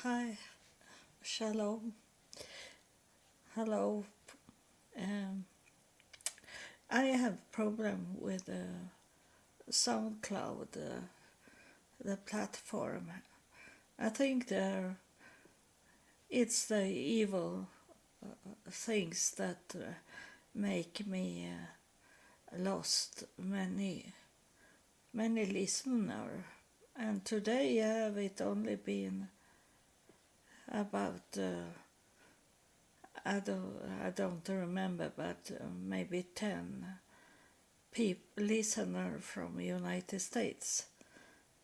Hi, shalom, hello. Um, I have problem with SoundCloud, the platform. I think it's the evil things that make me lost many listener. And today have it only been about I don't remember, but maybe 10 listener from United States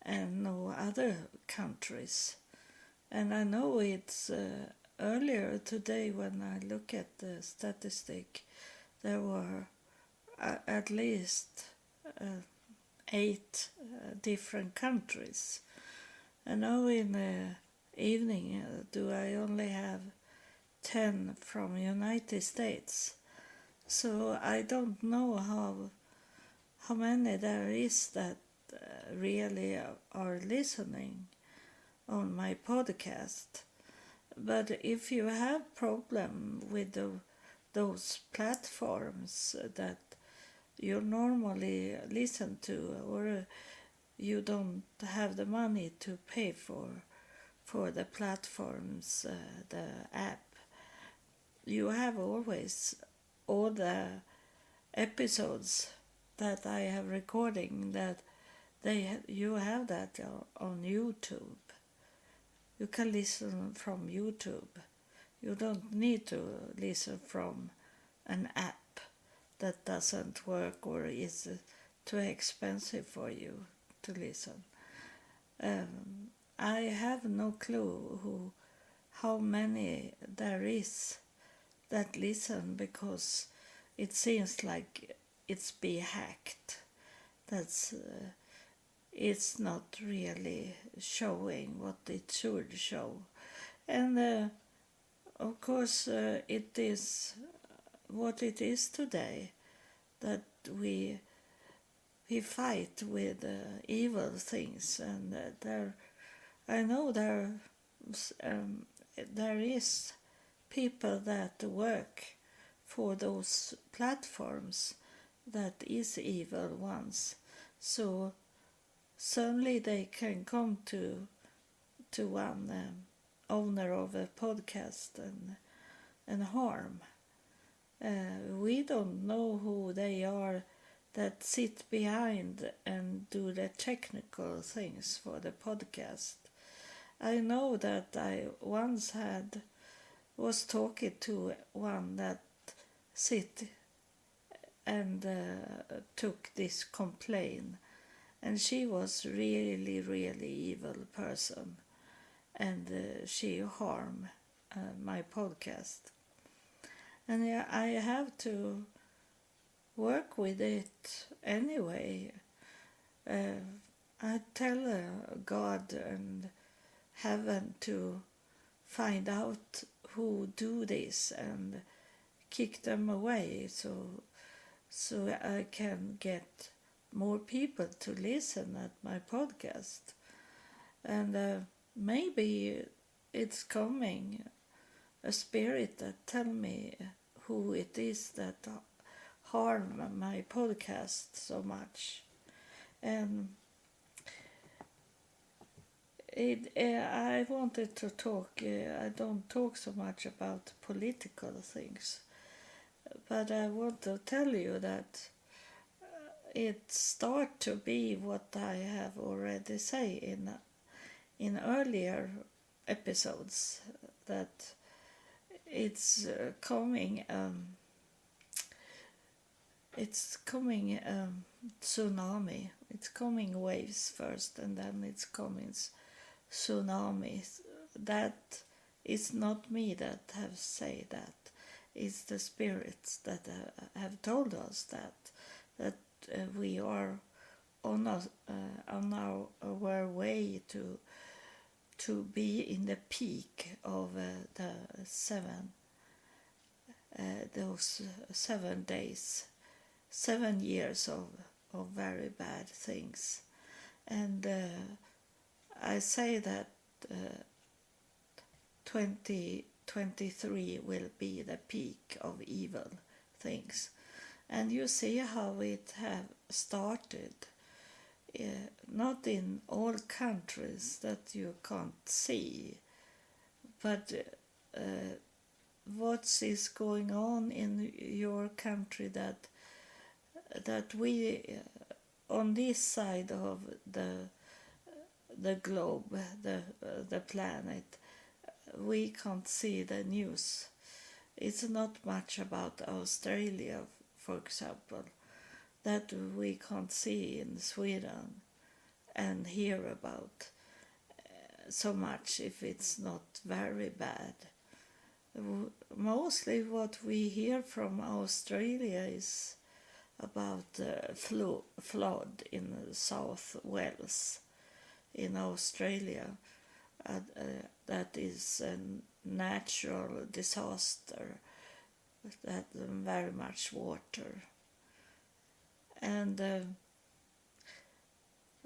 and no other countries. And I know it's earlier today when I look at the statistic, there were at least uh, 8 different countries. And now in the evening, do I only have 10 from United States? So I don't know how many there is that really are listening on my podcast. But if you have problem with those platforms that you normally listen to, or you don't have the money to pay for the platforms, the app, you have always all the episodes that I have recording that you have that on YouTube. You can listen from YouTube. You don't need to listen from an app that doesn't work or is too expensive for you to listen. I have no clue how many there is that listen, because it seems like it's be hacked. That's it's not really showing what it should show, and of course it is what it is today, that we fight with evil things, and I know um, there is people that work for those platforms that is evil ones. So suddenly they can come to one owner of a podcast and harm. We don't know who they are that sit behind and do the technical things for the podcast. I know that I once was talking to one that sit and took this complaint, and she was really evil person, and she harmed my podcast, and I have to work with it anyway. I tell God and heaven to find out who do this and kick them away, so I can get more people to listen at my podcast. And maybe it's coming a spirit that tell me who it is that harm my podcast so much. And I wanted to talk, I don't talk so much about political things, but I want to tell you that it start to be what I have already said in earlier episodes, that it's coming tsunami. It's coming waves first, and then it's coming tsunamis. That is not me that have said that. It's the spirits that have told us that we are on our way to be in the peak of the those 7 days, 7 years of very bad things. And I say that 2023 will be the peak of evil things. And you see how it have started, not in all countries that you can't see, but what is going on in your country that we on this side of the globe, the planet, we can't see the news. It's not much about Australia, for example, that we can't see in Sweden and hear about so much if it's not very bad. Mostly what we hear from Australia is about flood in South Wales in Australia. That is a natural disaster, that very much water and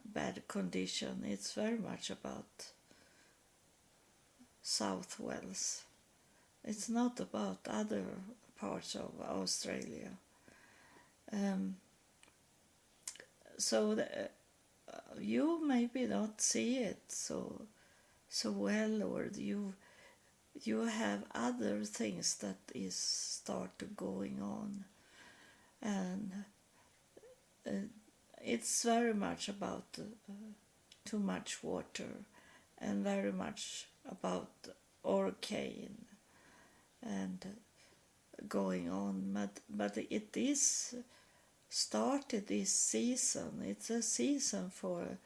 bad condition. It's very much about South Wales. It's not about other parts of Australia. So you maybe not see it so well, or you have other things that is start going on, and it's very much about too much water, and very much about hurricane and going on, but it is started this season. It's a season for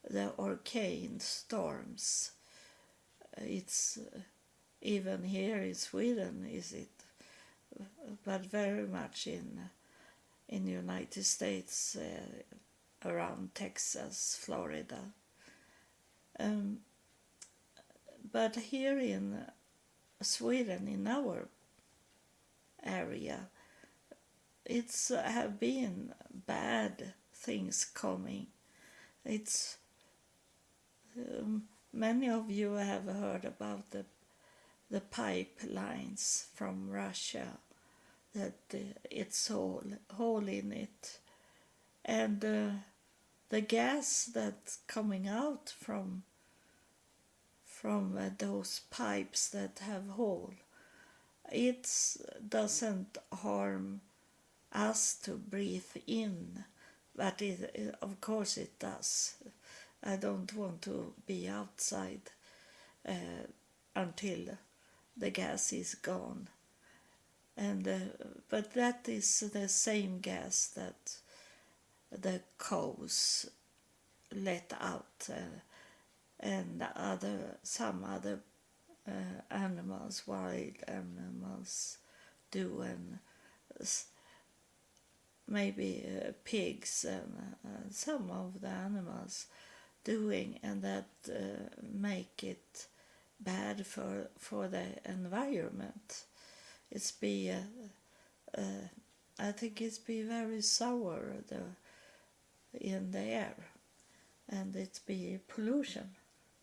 the hurricane storms. It's even here in Sweden, is it? But very much in United States, around Texas, Florida. But here in Sweden, in our area, it's have been bad things coming. It's many of you have heard about the pipelines from Russia, that it's hole in it, and the gas that's coming out from those pipes that have hole, it doesn't harm us to breathe in, but of course it does. I don't want to be outside until the gas is gone, and but that is the same gas that the cows let out, and some other animals, wild animals, do, and maybe pigs and some of the animals doing, and that make it bad for the environment. It's be I think it's be very sour in the air, and it's be pollution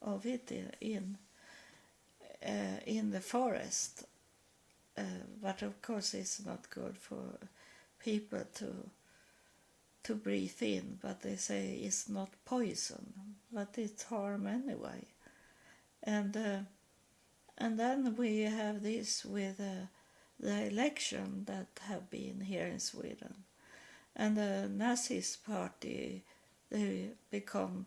of it in the forest. But of course it's not good for people to breathe in, but they say it's not poison, but it's harm anyway. And then we have this with the election that have been here in Sweden, and the Nazist party, they become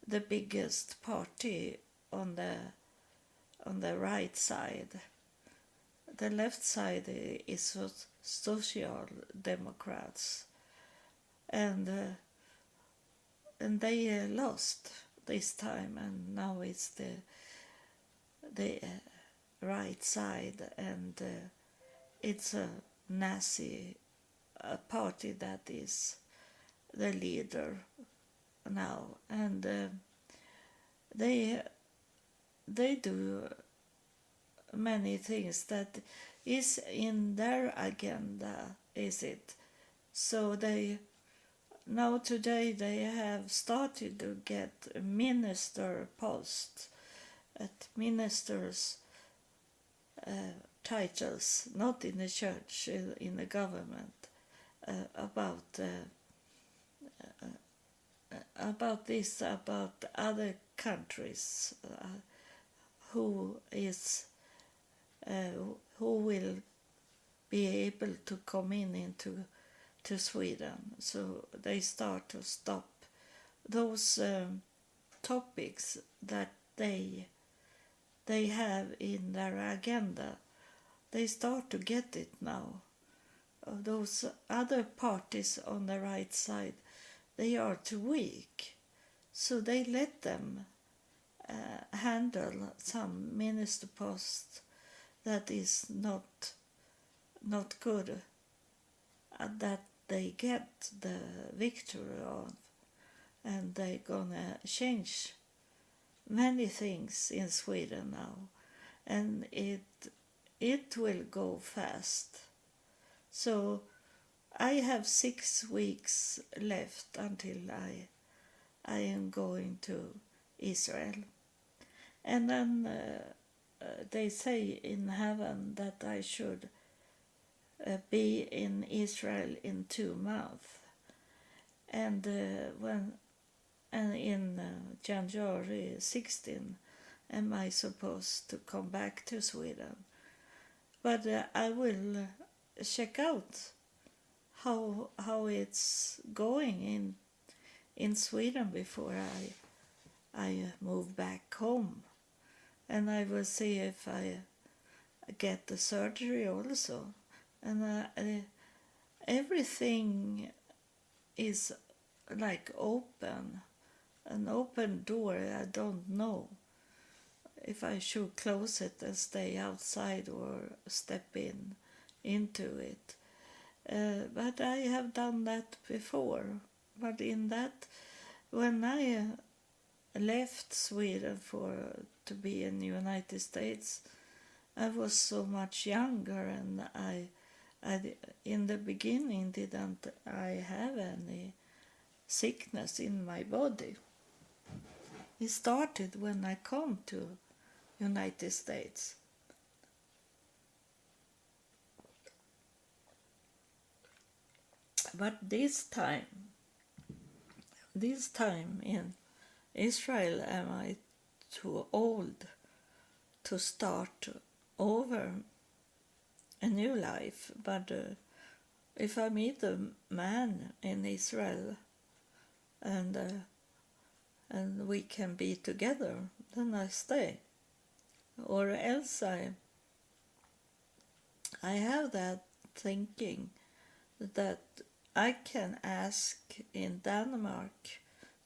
the biggest party on the right side. The left side is Social Democrats, and they lost this time, and now it's the right side, and it's a Nazi party that is the leader now, and they do many things that is in their agenda, is it? So now today they have started to get a minister post at ministers titles, not in the church, in the government, about this, about other countries who will be able to come into Sweden. So they start to stop those topics that they have in their agenda. They start to get it now. Those other parties on the right side, they are too weak. So they let them handle some minister posts that is not good, that they get the victory of, and they're gonna change many things in Sweden now, and it will go fast. So I have 6 weeks left until I am going to Israel, and then they say in heaven that I should be in Israel in 2 months, and in January 16 am I supposed to come back to Sweden. But I will check out how it's going in Sweden before I move back home, and I will see if I get the surgery also, and everything is like an open door. I don't know if I should close it and stay outside or step into it. But I have done that before. But when I left Sweden to be in the United States, I was so much younger, and I in the beginning didn't I have any sickness in my body. It started when I come to United States. But this time in Israel, am I too old to start over a new life? But if I meet a man in Israel and we can be together, then I stay. Or else I have that thinking that I can ask in Denmark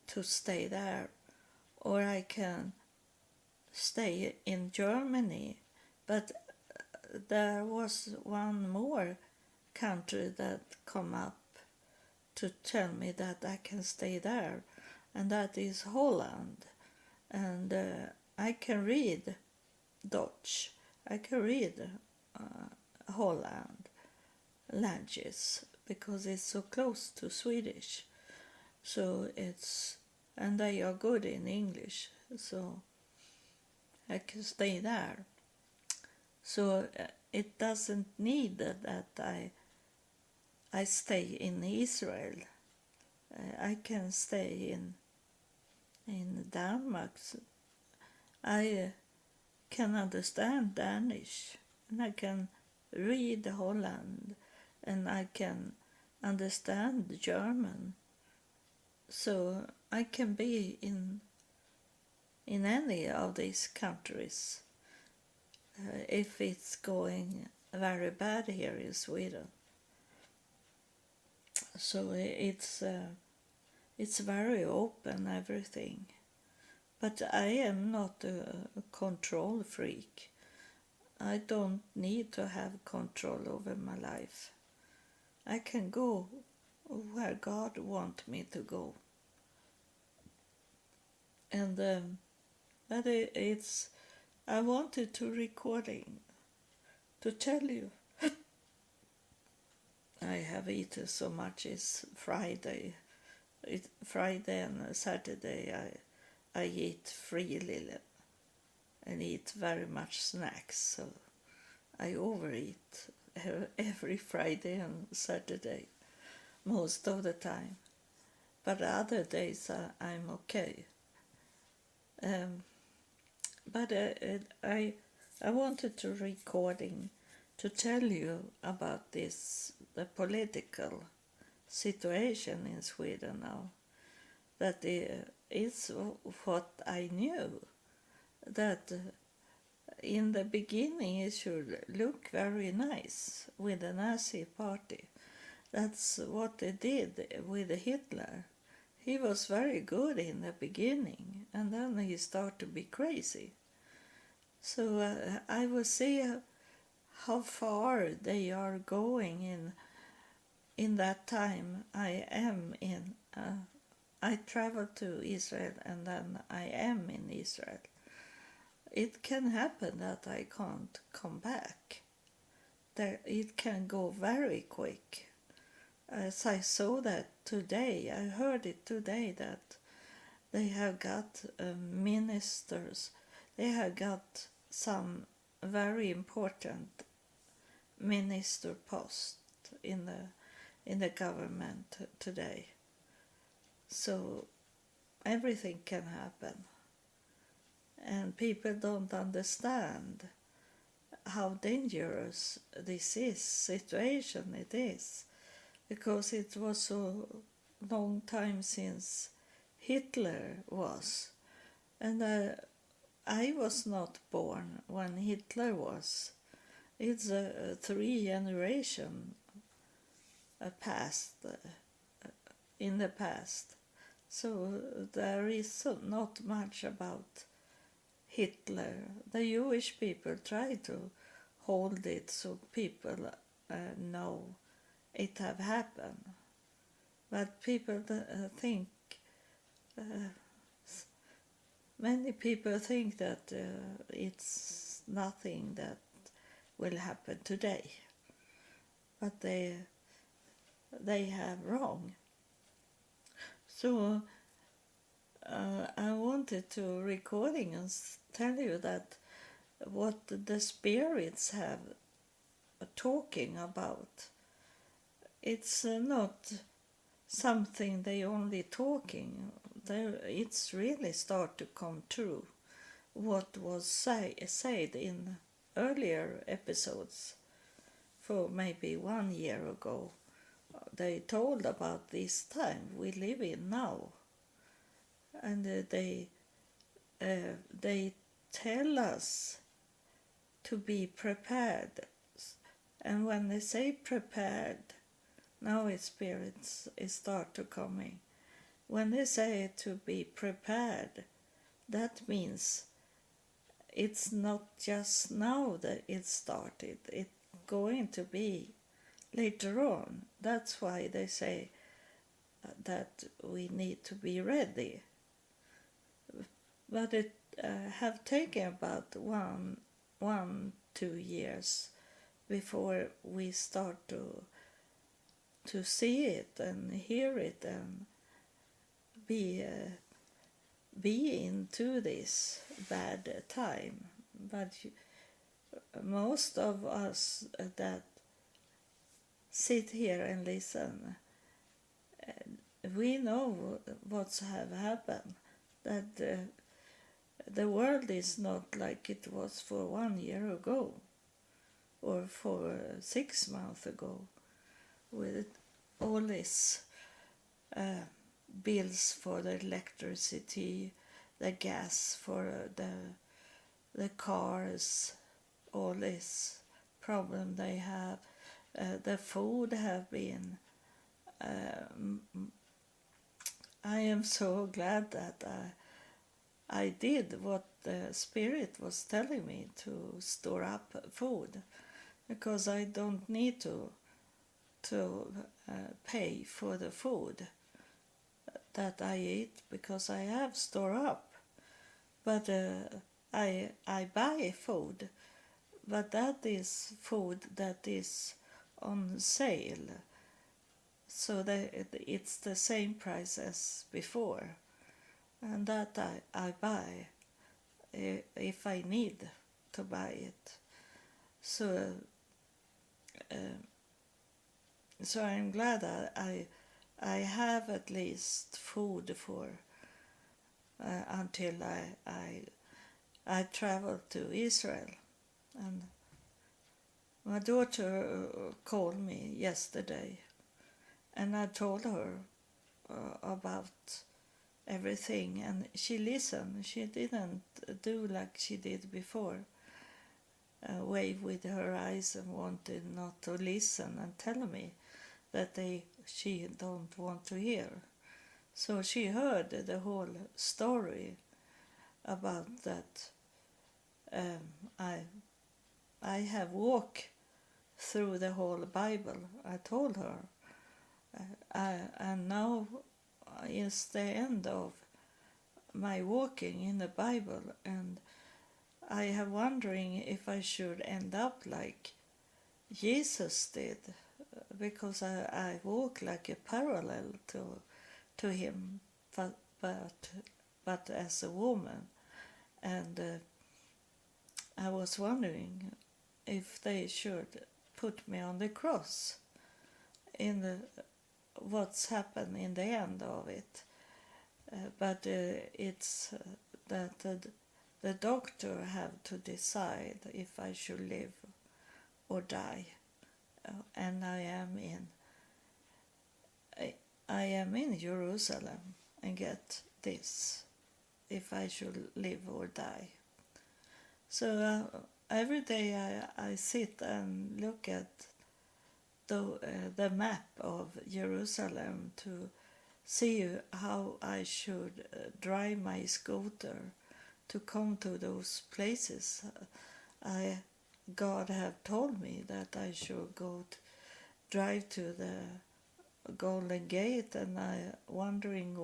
to stay there, or I can stay in Germany. But there was one more country that come up to tell me that I can stay there, and that is Holland. And I can read Dutch, I can read Holland languages, because it's so close to Swedish. So and they are good in English, so I can stay there. So it doesn't need that I stay in Israel. I can stay in Denmark. I can understand Danish, and I can read Holland, and I can understand German. So I can be in any of these countries if it's going very bad here in Sweden. So it's very open, everything. But I am not a control freak. I don't need to have control over my life. I can go where God wants me to go. And but I wanted to recording to tell you. I have eaten so much. It's Friday. Friday and Saturday I eat freely and eat very much snacks. So I overeat every Friday and Saturday, most of the time. But other days I'm okay. Um, but I wanted to recording to tell you about the political situation in Sweden now. That is what I knew, that in the beginning it should look very nice with the Nazi party. That's what they did with Hitler. He was very good in the beginning, and then he started to be crazy. So I will see how far they are going in that time I am in. I traveled to Israel and then I am in Israel. It can happen that I can't come back. It can go very quick. As I saw that today, I heard it today that they have got ministers, they have got some very important minister post in the government today. So everything can happen, and people don't understand how dangerous this situation it is, because it was so long time since Hitler was, and I was not born when Hitler was. It's 3 generations past in the past, so there is not much about Hitler. The Jewish people try to hold it so people know it have happened, but people think many people think that it's nothing that will happen today, but they have wrong. So I wanted to recording and tell you that what the spirits have talking about, it's not something they only talking. It's really start to come true what was said in earlier episodes. For maybe 1 year ago, they told about this time we live in now, and they tell us to be prepared. And when they say prepared, now it's spirits start to coming. When they say to be prepared, that means it's not just now that it started. It's going to be later on. That's why they say that we need to be ready. But it have taken about 2 years before we start to see it and hear it and be into this bad time. But most of us that sit here and listen, we know what's have happened, that the world is not like it was for 1 year ago or for 6 months ago, with all these bills for the electricity, the gas for the cars, all this problem they have. The food have been. I am so glad that I did what the Spirit was telling me, to store up food, because I don't need to pay for the food that I eat, because I have store up. But I buy food, but that is food that is on sale, so that it's the same price as before, and that I buy if I need to buy it. So so I'm glad that I have at least food for until I travel to Israel. And my daughter called me yesterday, and I told her about everything, and she listened. She didn't do like she did before, wave with her eyes and wanted not to listen and tell me that she don't want to hear. So she heard the whole story about that. I have walked through the whole Bible. I told her, and now is the end of my walking in the Bible, and I am wondering if I should end up like Jesus did, because I walk like a parallel to him, but as a woman, and I was wondering if they should put me on the cross in what's happened in the end of it. But it's that the doctor have to decide if I should live or die. And I am in Jerusalem and get this, if I should live or die. So every day I sit and look at the map of Jerusalem to see how I should drive my scooter to come to those places. God have told me that I should drive to the Golden Gate, and I wondering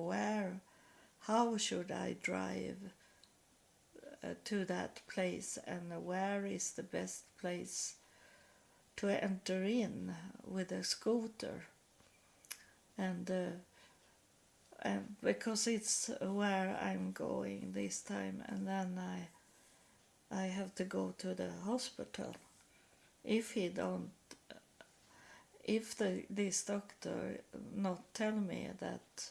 how should I drive to that place, and where is the best place to enter in with a scooter, and because it's where I'm going this time, and then I have to go to the hospital. If this doctor not tell me that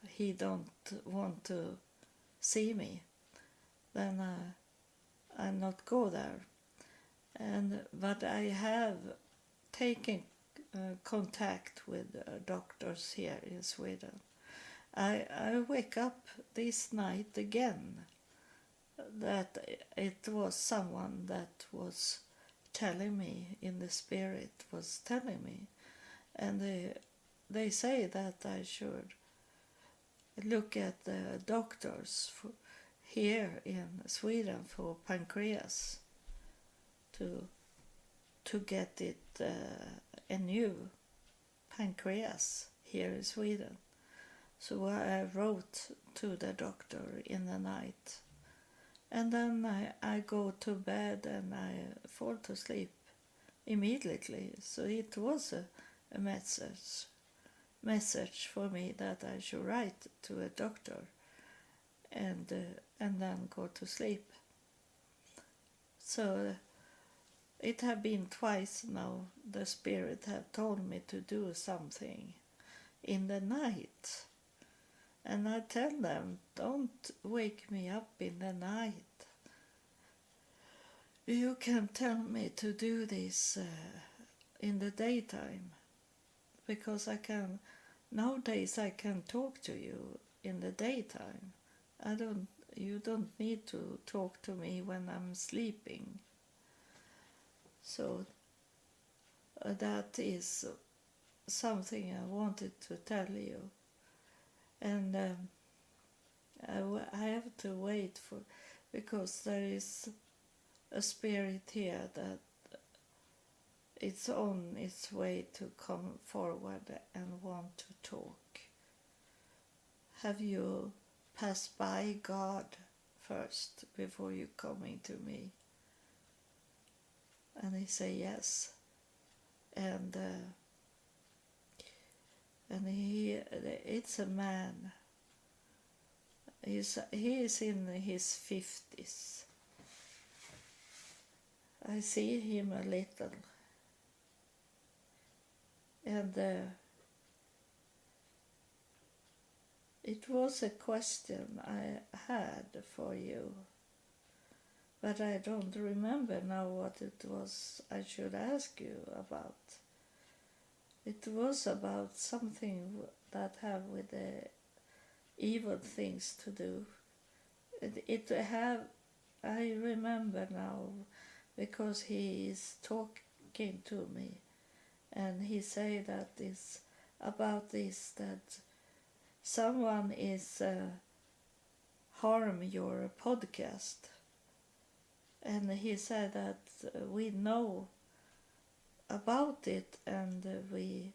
he don't want to see me, then I not go there. But I have taken contact with doctors here in Sweden. I wake up this night again that it was someone that was telling me in the spirit, was telling me, and they say that I should look at the doctors here in Sweden for pancreas to get it a new pancreas here in Sweden. So I wrote to the doctor in the night, and then I go to bed and I fall to sleep immediately. So it was a message for me that I should write to a doctor and then go to sleep. So it have been twice now the spirit have told me to do something in the night. And I tell them, don't wake me up in the night. You can tell me to do this in the daytime, because nowadays I can talk to you in the daytime. You don't need to talk to me when I'm sleeping. So that is something I wanted to tell you. And I have to wait because there is a spirit here that it's on its way to come forward and want to talk. Have you passed by God first before you coming to me? And he say yes. And it's a man. He is in his 50s. I see him a little, and it was a question I had for you, but I don't remember now what it was I should ask you about. It was about something that have with the evil things to do. I remember now, because he is talking to me, and he say that is about this, that someone is harm your podcast, and he said that we know about it and we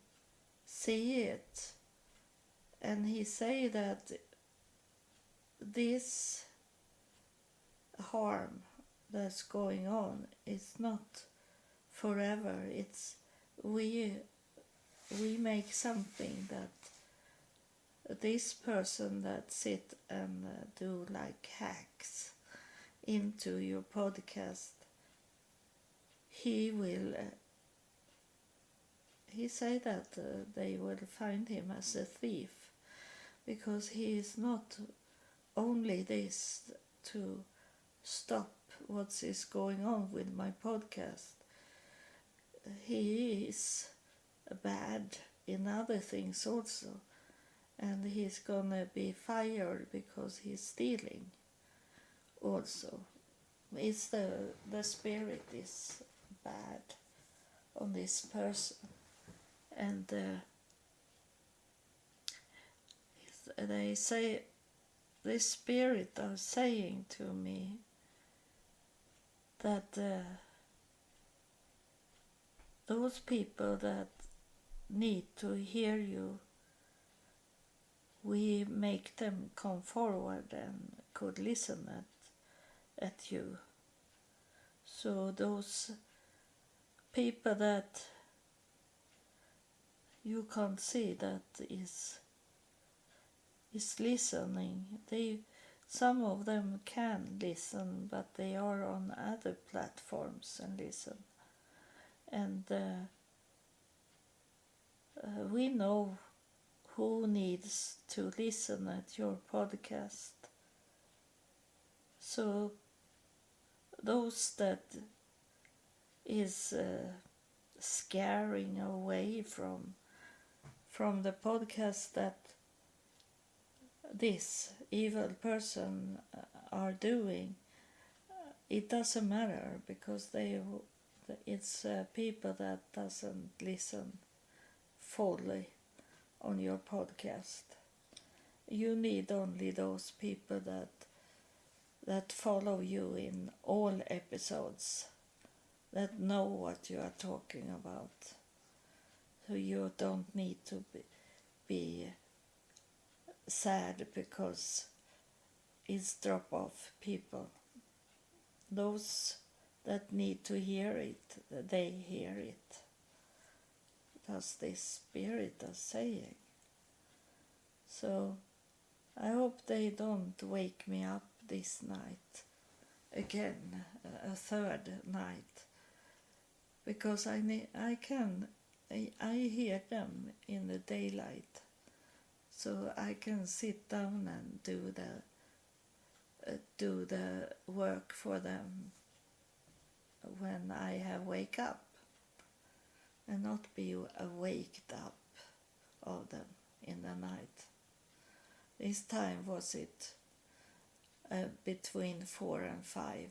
see it, and he say that this harm that's going on is not forever. It's we make something that this person that sit and do like hacks into your podcast, he will he say that they will find him as a thief, because he is not only this to stop what is going on with my podcast. He is bad in other things also, and he's gonna be fired because he's stealing also. It's the spirit is bad on this person, and they say, the spirit are saying to me that those people that need to hear you, we make them come forward and could listen at you. So those people that you can't see that is listening, some of them can listen, but they are on other platforms and listen. And we know who needs to listen at your podcast. So those that is scaring away from the podcast that this evil person are doing, it doesn't matter, because it's people that doesn't listen fully on your podcast. You need only those people that follow you in all episodes, that know what you are talking about. So you don't need to be sad because it's drop off people. Those that need to hear it, they hear it. That's this spirit is saying. So I hope they don't wake me up this night again, a third night, because I hear them in the daylight, so I can sit down and do the work for them when I have wake up, and not be waked up of them in the night. This time was it between 4 and 5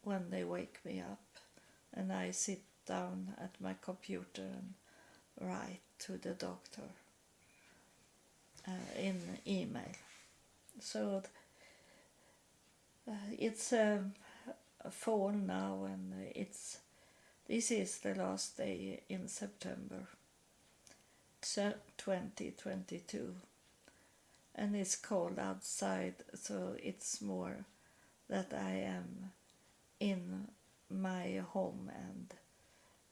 when they wake me up, and I sit down at my computer and write to the doctor in email. So it's fall now, and this is the last day in September 2022, and it's cold outside, so it's more that I am in my home and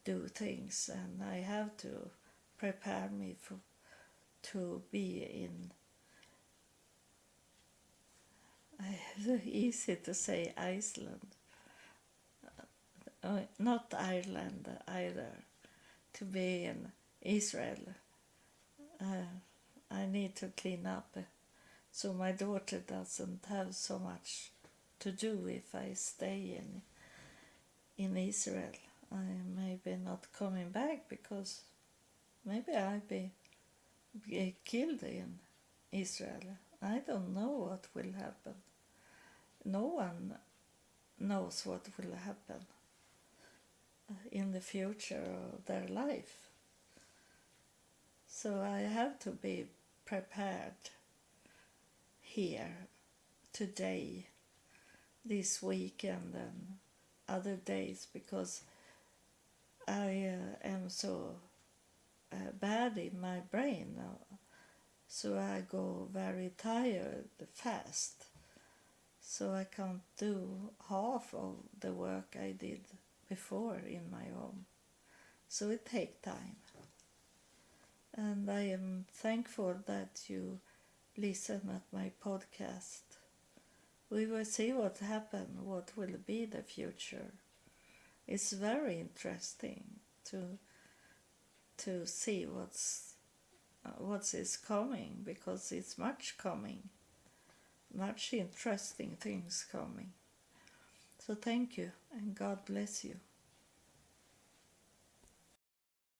do things, and I have to prepare me to be in easy to say Iceland. not Ireland either, to be in Israel. I need to clean up so my daughter doesn't have so much to do if I stay in Israel. I may be not coming back because maybe I'll be killed in Israel. I don't know what will happen. No one knows what will happen in the future of their life. So I have to be prepared here today, this weekend and other days, because I am so bad in my brain now. So I go very tired fast. So I can't do half of the work I did before in my home. So it takes time. And I am thankful that you listen at my podcast. We will see what happens, what will be the future. It's very interesting to see what is coming, because it's much coming, much interesting things coming. So thank you, and God bless you.